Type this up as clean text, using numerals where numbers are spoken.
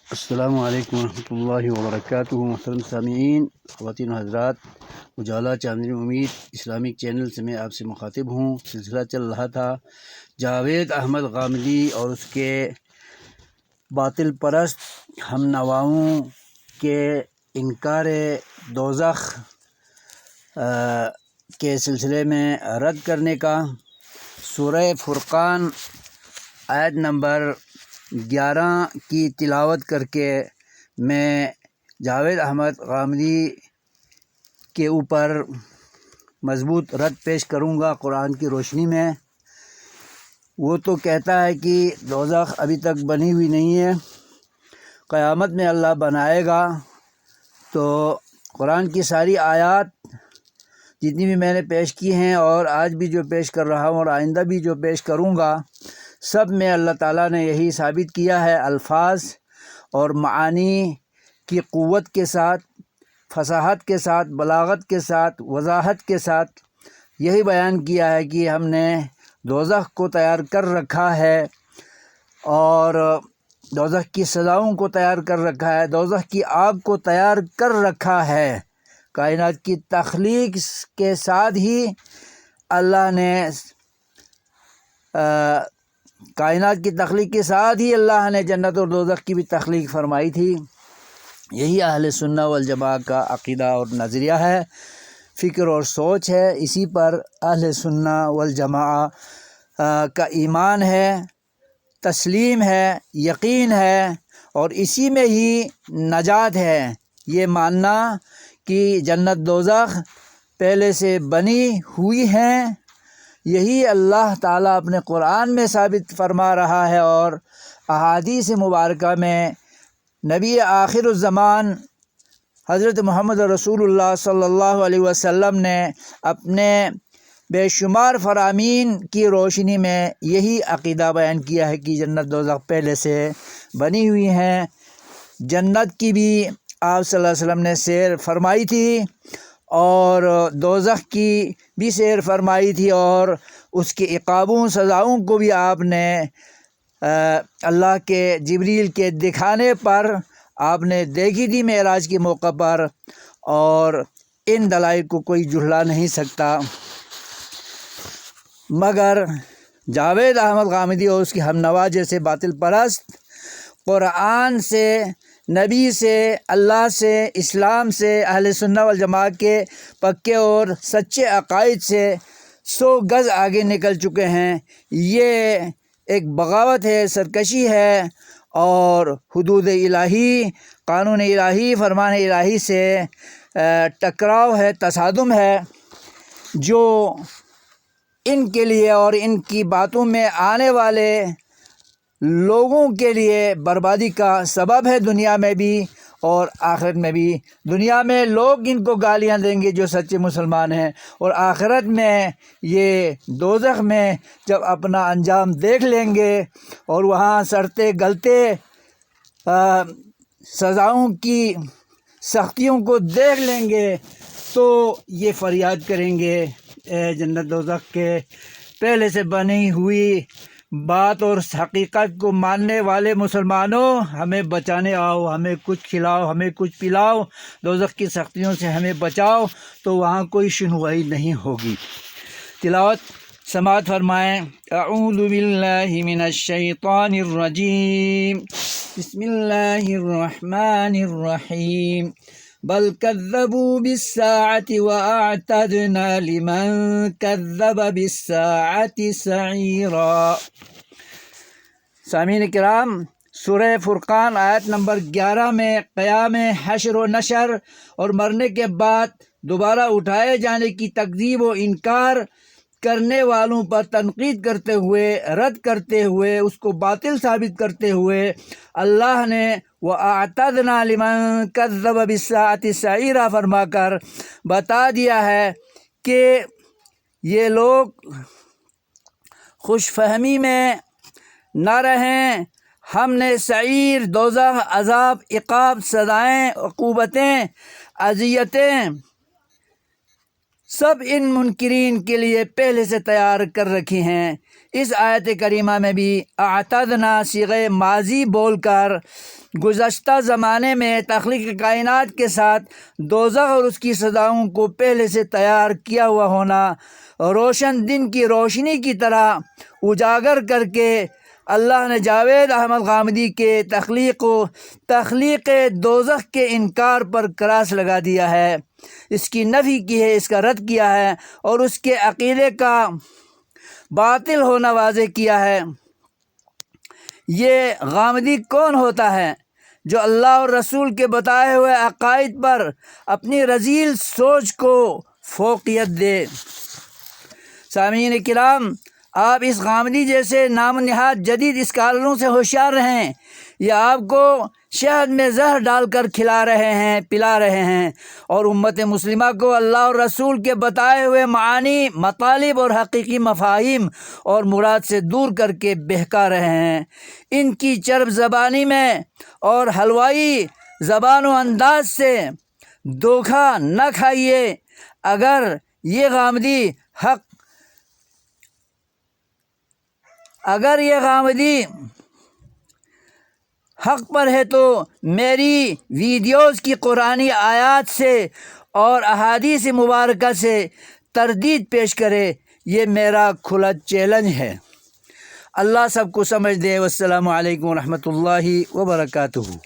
السلام علیکم ورحمۃ اللہ وبرکاتہ۔ محترم سامعین، خواتین و حضرات، اجالا چاندنی امید اسلامک چینل سے میں آپ سے مخاطب ہوں۔ سلسلہ چل رہا تھا جاوید احمد غامدی اور اس کے باطل پرست ہم نواؤں کے انکار دوزخ کے سلسلے میں رد کرنے کا۔ سورہ فرقان آیت نمبر 11 کی تلاوت کر کے میں جاوید احمد غامدی کے اوپر مضبوط رد پیش کروں گا قرآن کی روشنی میں۔ وہ تو کہتا ہے کہ دوزخ ابھی تک بنی ہوئی نہیں ہے، قیامت میں اللہ بنائے گا۔ تو قرآن کی ساری آیات جتنی بھی میں نے پیش کی ہیں اور آج بھی جو پیش کر رہا ہوں اور آئندہ بھی جو پیش کروں گا، سب میں اللہ تعالیٰ نے یہی ثابت کیا ہے، الفاظ اور معانی کی قوت کے ساتھ، فصاحت کے ساتھ، بلاغت کے ساتھ، وضاحت کے ساتھ یہی بیان کیا ہے کہ ہم نے دوزخ کو تیار کر رکھا ہے اور دوزخ کی سزاؤں کو تیار کر رکھا ہے، دوزخ کی آگ کو تیار کر رکھا ہے۔ کائنات کی تخلیق کے ساتھ ہی اللہ نے کائنات کی تخلیق کے ساتھ ہی اللہ نے جنت اور دوزخ کی بھی تخلیق فرمائی تھی۔ یہی اہل سنہ والجماعہ کا عقیدہ اور نظریہ ہے، فکر اور سوچ ہے۔ اسی پر اہل سنہ والجماعہ کا ایمان ہے، تسلیم ہے، یقین ہے، اور اسی میں ہی نجات ہے۔ یہ ماننا کہ جنت دوزخ پہلے سے بنی ہوئی ہیں، یہی اللہ تعالیٰ اپنے قرآن میں ثابت فرما رہا ہے، اور احادیث مبارکہ میں نبی آخر الزمان حضرت محمد رسول اللہ صلی اللہ علیہ وسلم نے اپنے بے شمار فرامین کی روشنی میں یہی عقیدہ بیان کیا ہے کہ جنت دوزخ پہلے سے بنی ہوئی ہیں۔ جنت کی بھی آپ صلی اللہ علیہ وسلم نے سیر فرمائی تھی اور دوزخ کی بھی سیر فرمائی تھی، اور اس کے عقابوں سزاؤں کو بھی آپ نے اللہ کے جبریل کے دکھانے پر آپ نے دیکھی تھی معراج کے موقع پر، اور ان دلائل کو کوئی جھٹلا نہیں سکتا۔ مگر جاوید احمد غامدی اور اس کی ہم نوا جیسے باطل پرست قرآن سے، نبی سے، اللہ سے، اسلام سے، اہل سنہ والجماعہ کے پکے اور سچے عقائد سے 100 گز آگے نکل چکے ہیں۔ یہ ایک بغاوت ہے، سرکشی ہے، اور حدود الہی، قانون الہی، فرمان الہی سے ٹکراؤ ہے، تصادم ہے، جو ان کے لیے اور ان کی باتوں میں آنے والے لوگوں کے لیے بربادی کا سبب ہے، دنیا میں بھی اور آخرت میں بھی۔ دنیا میں لوگ ان کو گالیاں دیں گے جو سچے مسلمان ہیں، اور آخرت میں یہ دوزخ میں جب اپنا انجام دیکھ لیں گے اور وہاں سڑتے گلتے سزاؤں کی سختیوں کو دیکھ لیں گے تو یہ فریاد کریں گے، اے جنت دوزخ کے پہلے سے بنی ہوئی بات اور حقیقت کو ماننے والے مسلمانوں، ہمیں بچانے آؤ، ہمیں کچھ کھلاؤ، ہمیں کچھ پلاؤ، دوزخ کی سختیوں سے ہمیں بچاؤ۔ تو وہاں کوئی سنوائی نہیں ہوگی۔ تلاوت سماعت فرمائیں۔ اعوذ باللہ من الشیطان الرجیم، بسم اللہ الرحمن الرحیم، بل کذبوا بالساعة وأعتدنا لمن كذب بالساعة سعیرا۔ سامعین کرام، سورہ فرقان آیت نمبر 11 میں قیام، حشر و نشر اور مرنے کے بعد دوبارہ اٹھائے جانے کی تکذیب و انکار کرنے والوں پر تنقید کرتے ہوئے، رد کرتے ہوئے، اس کو باطل ثابت کرتے ہوئے اللہ نے وَأَعْتَدْنَا لِمَنْ كَذَّبَ بِالسَّاعَةِ سَعِيرًا فرما کر بتا دیا ہے کہ یہ لوگ خوش فہمی میں نہ رہیں۔ ہم نے سعیر، دوزخ، عذاب، عقاب، سزائیں، عقوبتیں، اذیتیں سب ان منکرین کے لیے پہلے سے تیار کر رکھی ہیں۔ اس آیت کریمہ میں بھی اعتدنا صیغہ ماضی بول کر گزشتہ زمانے میں تخلیق کائنات کے ساتھ دوزخ اور اس کی سزاؤں کو پہلے سے تیار کیا ہوا ہونا روشن دن کی روشنی کی طرح اجاگر کر کے اللہ نے جاوید احمد غامدی کے تخلیق دوزخ کے انکار پر کراس لگا دیا ہے، اس کی نفی کی ہے، اس کا رد کیا ہے اور اس کے عقیدے کا باطل ہونا واضح کیا ہے۔ یہ غامدی کون ہوتا ہے جو اللہ اور رسول کے بتائے ہوئے عقائد پر اپنی رذیل سوچ کو فوقیت دے؟ سامعین کرام، آپ اس غامدی جیسے نام نہاد جدید اسکالروں سے ہوشیار رہیں، یہ آپ کو شہد میں زہر ڈال کر کھلا رہے ہیں، پلا رہے ہیں اور امت مسلمہ کو اللہ اور رسول کے بتائے ہوئے معانی، مطالب اور حقیقی مفاہیم اور مراد سے دور کر کے بہکا رہے ہیں۔ ان کی چرب زبانی میں اور حلوائی زبان و انداز سے دھوکہ نہ کھائیے۔ اگر یہ غامدی حق پر ہے تو میری ویڈیوز کی قرآنی آیات سے اور احادیث مبارکہ سے تردید پیش کرے، یہ میرا کھلا چیلنج ہے۔ اللہ سب کو سمجھ دے۔ والسلام علیکم ورحمۃ اللہ وبرکاتہ۔